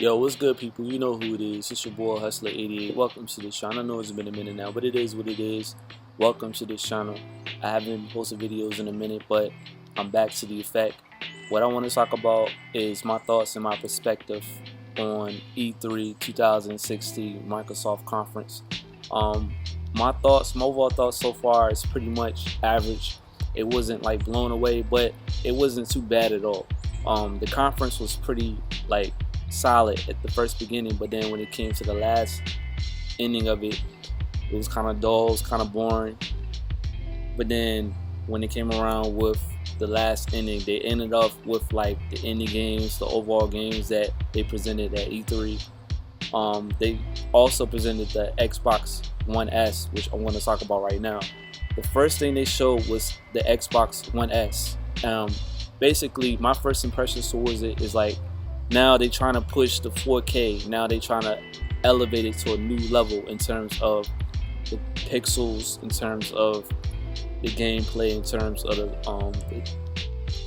Yo, what's good, people? You know who it is. It's your boy Hustler88. Welcome to this channel. I know it's been a minute now, but it is what it is. Welcome to this channel. I haven't posted videos in a minute, but I'm back to the effect. What I want to talk about is my thoughts and my perspective on E3 2016 Microsoft Conference. My overall thoughts so far is pretty much average. It wasn't like blown away, but it wasn't too bad at all. The conference was pretty solid at the first beginning, but then when it came to the last ending of it, it was kind of dull, it was kind of boring. But then when it came around with the last ending, they ended up with like the indie games, the overall games that they presented at E3. They also presented the Xbox One S, which I want to talk about right now. The first thing they showed was the Xbox One S. Basically, my first impressions towards it is like, now they're trying to push the 4K. Now they're trying to elevate it to a new level in terms of the pixels, in terms of the gameplay, in terms of the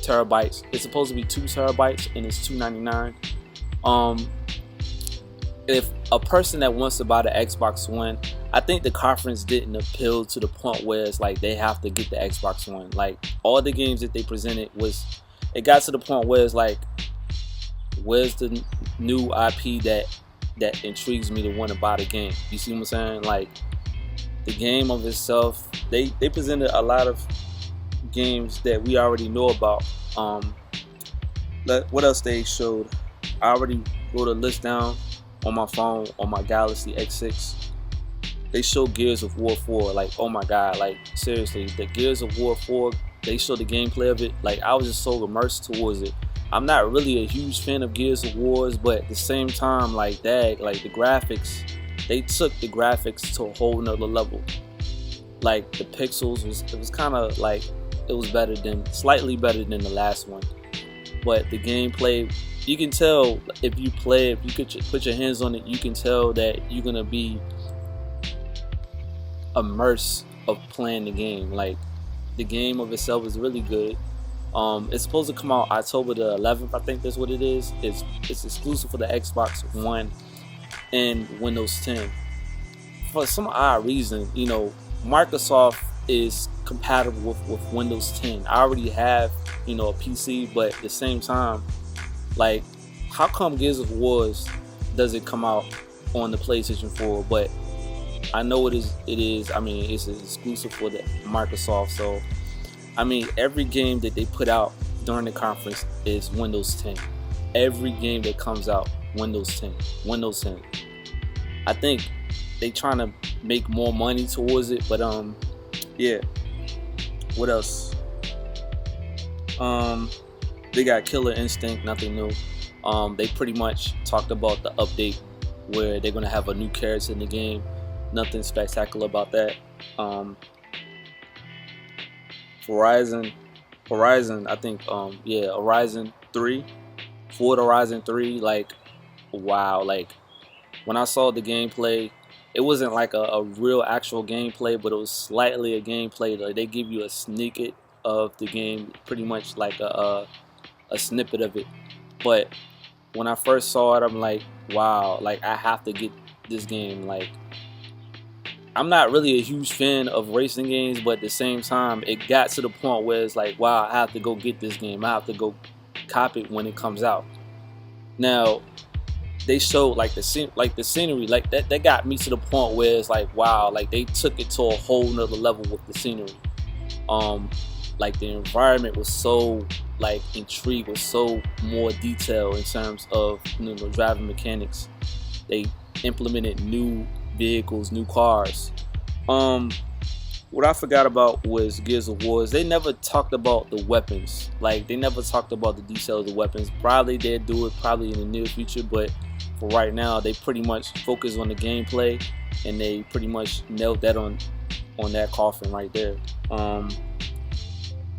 terabytes. It's supposed to be 2 terabytes and it's $299. If a person that wants to buy the Xbox One, I think the conference didn't appeal to the point where it's like they have to get the Xbox One. Like, all the games that they presented it got to the point where it's like, where's the new IP that intrigues me to want to buy the game? You see what I'm saying? Like, the game of itself, they presented a lot of games that we already know about. What else they showed? I already wrote a list down on my phone on my Galaxy S6. They showed Gears of War 4. Like, oh my god, like seriously, the Gears of War 4, they showed the gameplay of it. Like, I was just so immersed towards it. I'm not really a huge fan of Gears of Wars, but at the same time, like that, like the graphics, they took the graphics to a whole nother level. Like, the pixels it was kind of like, it was slightly better than the last one. But the gameplay, you can tell if you play, if you could put your hands on it, you can tell that you're gonna be immersed of playing the game. Like, the game of itself is really good. It's supposed to come out October the 11th, I think that's what it is. It's exclusive for the Xbox One and Windows 10. For some odd reason, Microsoft is compatible with Windows 10. I already have, a PC, but at the same time, like, how come Gears of War doesn't come out on the PlayStation 4? But I know it is. I mean, it's exclusive for the Microsoft, so I mean, every game that they put out during the conference is Windows 10. Every game that comes out, Windows 10. Windows 10. I think they trying to make more money towards it, but yeah. What else? They got Killer Instinct, nothing new. They pretty much talked about the update where they're gonna have a new character in the game. Nothing spectacular about that. Horizon, I think, Horizon 3, Forza Horizon 3, like, wow, like, when I saw the gameplay, it wasn't like a real actual gameplay, but it was slightly a gameplay. Like, they give you a snippet of the game, pretty much like a snippet of it. But when I first saw it, I'm like, wow, like, I have to get this game. Like, I'm not really a huge fan of racing games, but at the same time, it got to the point where it's like, wow, I have to go get this game. I have to go cop it when it comes out. Now, they showed like the scenery, like that got me to the point where it's like, wow, like they took it to a whole nother level with the scenery. Like, the environment was so like intrigued, was so more detailed in terms of driving mechanics. They implemented new vehicles, new cars. What I forgot about was Gears of War. They never talked about the weapons. Like, they never talked about the details of the weapons. Probably they'll do it probably in the near future, but for right now, they pretty much focus on the gameplay, and they pretty much nailed that on that coffin right there.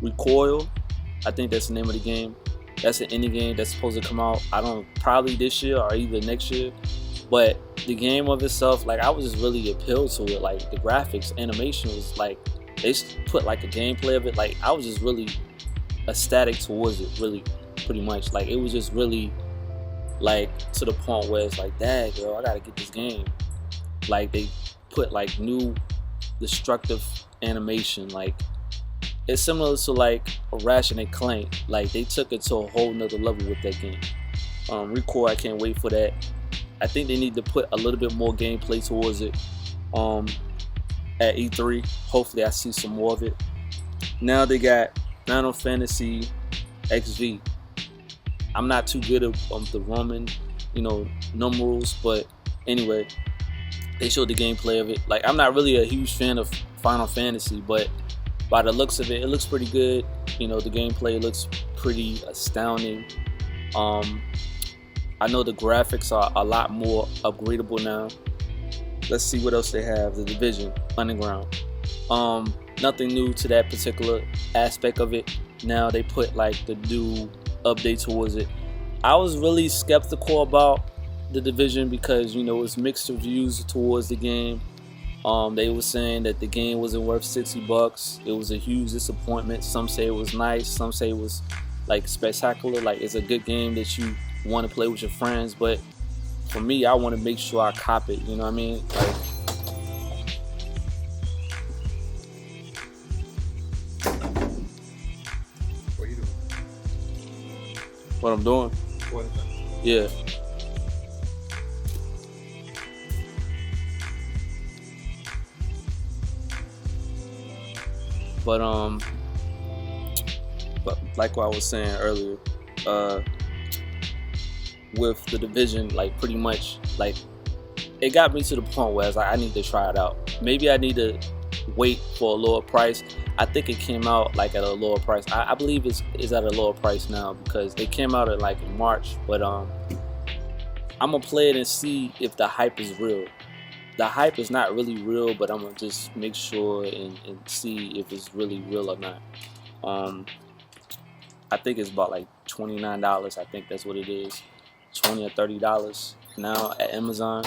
Recoil, I think that's the name of the game. That's an indie game that's supposed to come out, probably this year or either next year. But the game of itself, like, I was just really appealed to it. Like, the graphics, animation was like, they put like a gameplay of it. Like, I was just really ecstatic towards it, really, pretty much. Like, it was just really like to the point where it's like, dang, girl, I gotta get this game. Like they put like new destructive animation. Like it's similar to like a Ratchet and Clank. Like they took it to a whole nother level with that game. ReCore, I can't wait for that. I think they need to put a little bit more gameplay towards it at E3. Hopefully I see some more of it. Now they got Final Fantasy XV. I'm not too good at the Roman, numerals, but anyway, they showed the gameplay of it. Like I'm not really a huge fan of Final Fantasy, but by the looks of it, it looks pretty good. The gameplay looks pretty astounding. I know the graphics are a lot more upgradable now. Let's see what else they have. The Division Underground. Nothing new to that particular aspect of it. Now they put like the new update towards it. I was really skeptical about the Division because it's mixed reviews towards the game. They were saying that the game wasn't worth $60. It was a huge disappointment. Some say it was nice. Some say it was like spectacular. Like it's a good game that you want to play with your friends. But for me, I want to make sure I cop it. You know what I mean? Like, what are you doing? What I'm doing? What? Yeah. But like what I was saying earlier, with the Division, like pretty much, like it got me to the point where I was like, I need to try it out. Maybe I need to wait for a lower price. I think it came out like at a lower price. I believe it's at a lower price now because it came out at like in March. But I'm gonna play it and see if the hype is real. The hype is not really real, but I'm gonna just make sure and see if it's really real or not. I think it's about like $29. I think that's what it is, $20 or $30 now at Amazon.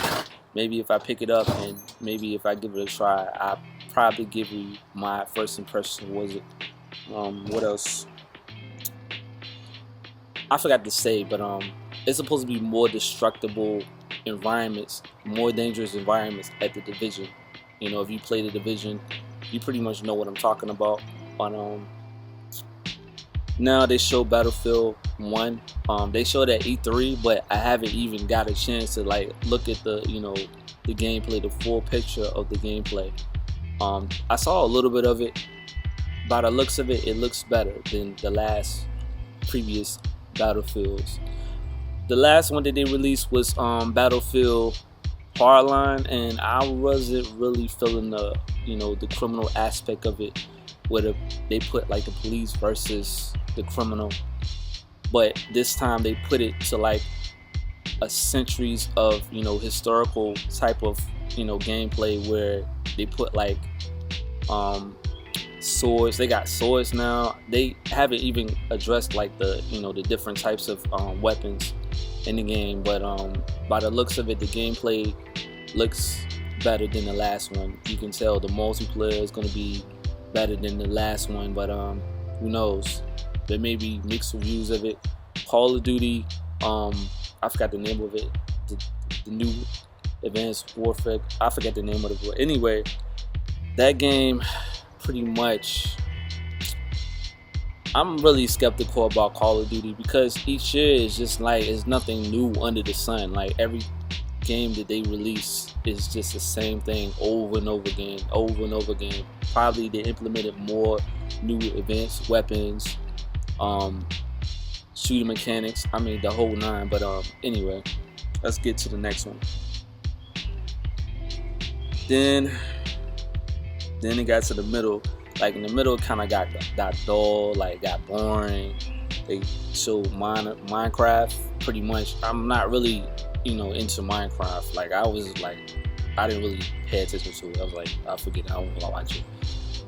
Maybe if I pick it up and maybe if I give it a try, I'll probably give you my first impression. Was it? What else? I forgot to say, but it's supposed to be more destructible environments, more dangerous environments at the Division. If you play the Division, you pretty much know what I'm talking about. Now they show Battlefield 1. They showed at E3, but I haven't even got a chance to like look at the the gameplay, the full picture of the gameplay. I saw a little bit of it. By the looks of it, it looks better than the previous Battlefields. The last one that they released was Battlefield Hardline, and I wasn't really feeling the the criminal aspect of it, where they put like the police versus the criminal. But this time they put it to like a centuries of historical type of gameplay, where they put like swords. They got swords now. They haven't even addressed like the the different types of weapons in the game, but by the looks of it, the gameplay looks better than the last one. You can tell the multiplayer is going to be better than the last one, but who knows? There may be mixed reviews of it. Call of Duty, I forgot the name of it, the new Advanced Warfare, I forgot the name of it. Anyway, that game, pretty much, I'm really skeptical about Call of Duty because each year is just like, it's nothing new under the sun. Like every game that they release is just the same thing over and over again. Probably they implemented more new advanced weapons, shooting mechanics, I mean the whole nine. But anyway, let's get to the next one. Then it got to the middle. Like in the middle, it kind of got dull, like got boring. They showed Minecraft. Pretty much, I'm not really into Minecraft. Like I didn't really pay attention to it. I was like, I forget, I don't want to watch it.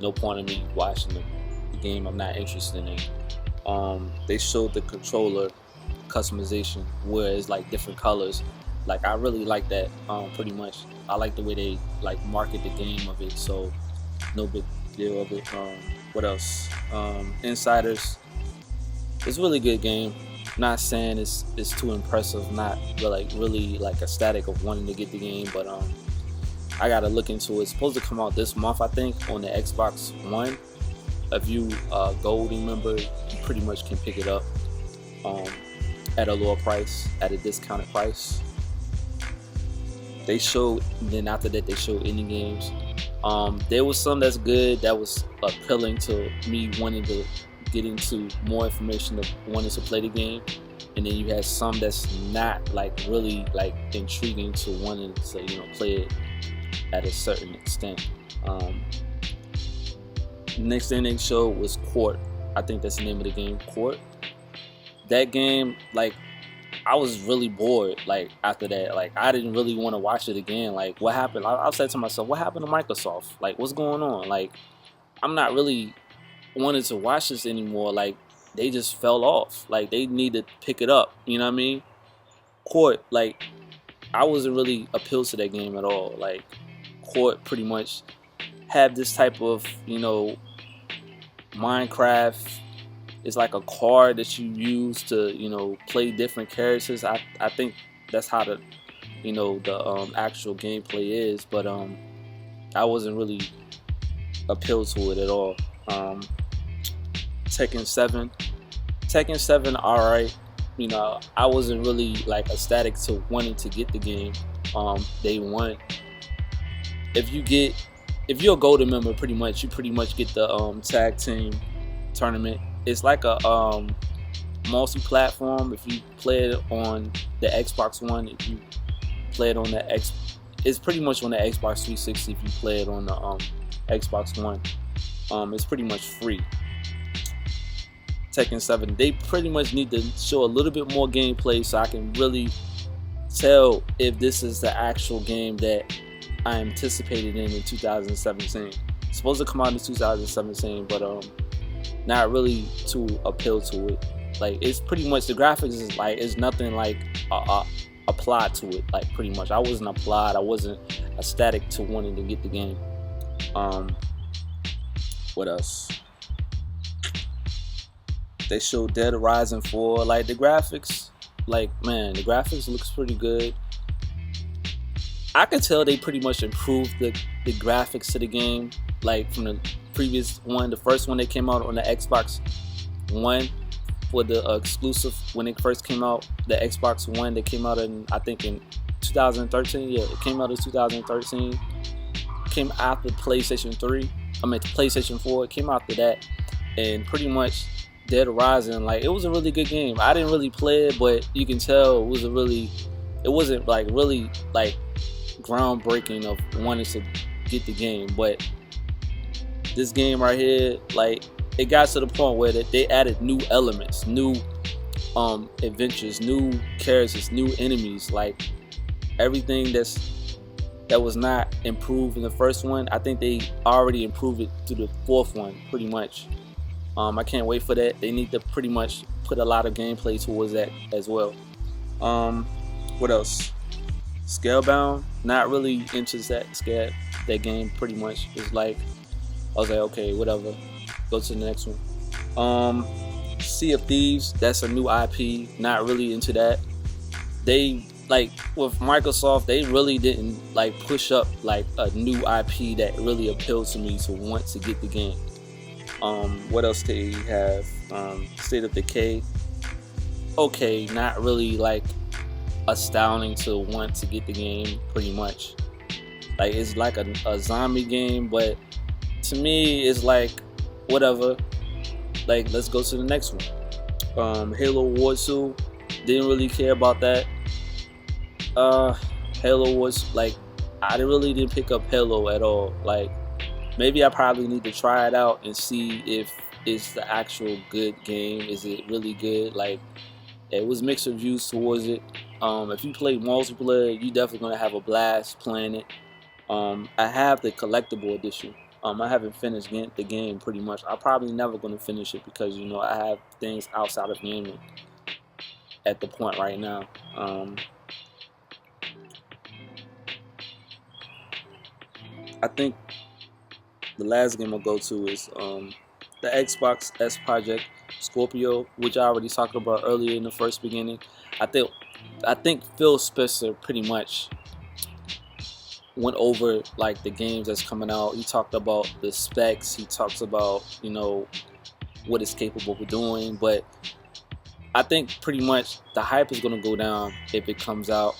No point in me watching the game I'm not interested in. They showed the controller customization where it's like different colors. Like I really like that. Pretty much, I like the way they like market the game of it. So no big deal of it. What else? Insiders. It's a really good game. Not saying it's too impressive, not really like ecstatic of wanting to get the game, but I gotta look into it. It's supposed to come out this month, I think, on the Xbox One. If you Goldie member, you pretty much can pick it up um, at a lower price, at a discounted price. They showed, then after that they showed indie games. There was some that's good, that was appealing to me wanting to get into more information of wanting to play the game, and then you had some that's not like really like intriguing to wanting to play it at a certain extent. Next thing they showed was Court. I think that's the name of the game, Court. That game, like, I was really bored. Like after that, like I didn't really want to watch it again. Like what happened? I said to myself, what happened to Microsoft? Like what's going on? Like I'm not really wanting to watch this anymore. Like they just fell off. Like they need to pick it up. You know what I mean? Court, like I wasn't really appealed to that game at all. Like Court pretty much have this type of Minecraft. It's like a card that you use to play different characters. I think that's how the actual gameplay is, but I wasn't really appealed to it at all. Tekken 7, alright. I wasn't really like ecstatic to wanting to get the game day one. If you're a Golden member, you pretty much get the tag team tournament. It's like a multi-platform. If you play it on the Xbox One, if you play it on it's pretty much on the Xbox 360. If you play it on the Xbox One, it's pretty much free. Tekken 7, they pretty much need to show a little bit more gameplay so I can really tell if this is the actual game that I anticipated in 2017. It's supposed to come out in 2017, but not really too appeal to it. Like it's pretty much the graphics is like it's nothing like applied to it. Like pretty much, I wasn't applied. I wasn't ecstatic to wanting to get the game. What else? They showed Dead Rising 4. Like the graphics, like man, the graphics looks pretty good. I could tell they pretty much improved the graphics to the game, like from the previous one. The first one that came out on the Xbox One for the exclusive when it first came out, the Xbox One that came out in I think in 2013. Yeah, it came out in 2013. Came after PlayStation 3. I mean PlayStation 4. It came after that, and pretty much Dead Rising, like it was a really good game. I didn't really play it, but you can tell it wasn't like really like groundbreaking of wanting to get the game. But this game right here, like it got to the point where they added new elements, new adventures, new characters, new enemies, like everything that was not improved in the first one. I think they already improved it to the fourth one pretty much. I can't wait for that. They need to pretty much put a lot of gameplay towards that as well. What else? Scalebound, not really into that game pretty much. It's like I was like, okay, whatever. Go to the next one. Sea of Thieves, that's a new IP. Not really into that. They like with Microsoft, they really didn't like push up like a new IP that really appealed to me to want to get the game. What else they have? State of Decay. Okay, not really like astounding to want to get the game pretty much. Like it's like a zombie game, but to me it's like whatever. Like let's go to the next one. Halo Wars 2. Didn't really care about that. Halo was like I really didn't pick up Halo at all. Like maybe I probably need to try it out and see if it's the actual good game. Is it really good? Like it was mixed reviews towards it. If you play multiplayer, you definitely gonna have a blast playing it. I have the collectible edition. I haven't finished the game pretty much. I'm probably never gonna finish it because I have things outside of gaming at the point right now. I think the last game I'll go to is the Xbox S Project. Scorpio, which I already talked about earlier in the first beginning. I think Phil Spencer pretty much went over like the games that's coming out. He talked about the specs. He talks about, you know, what it's capable of doing. But I think pretty much the hype is gonna go down if it comes out.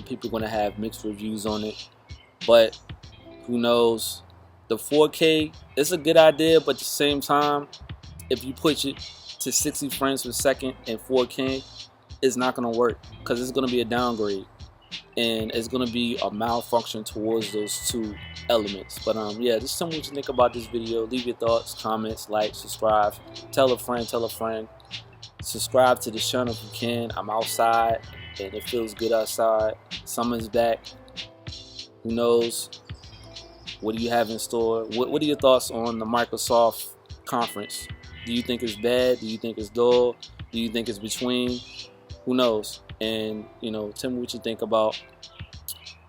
People are gonna have mixed reviews on it, but who knows? The 4K is a good idea, but at the same time, if you push it to 60 frames per second and 4K, it's not gonna work because it's gonna be a downgrade, and it's gonna be a malfunction towards those two elements. But yeah, just tell me what you think about this video. Leave your thoughts, comments, like, subscribe, tell a friend, subscribe to the channel if you can. I'm outside and it feels good outside. Summer's back. Who knows? What do you have in store? What are your thoughts on the Microsoft conference? Do you think it's bad? Do you think it's dull? Do you think it's between? Who knows? And, you know, tell me what you think about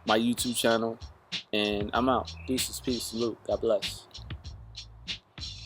my YouTube channel. And I'm out. Deuces, peace, salute. God bless.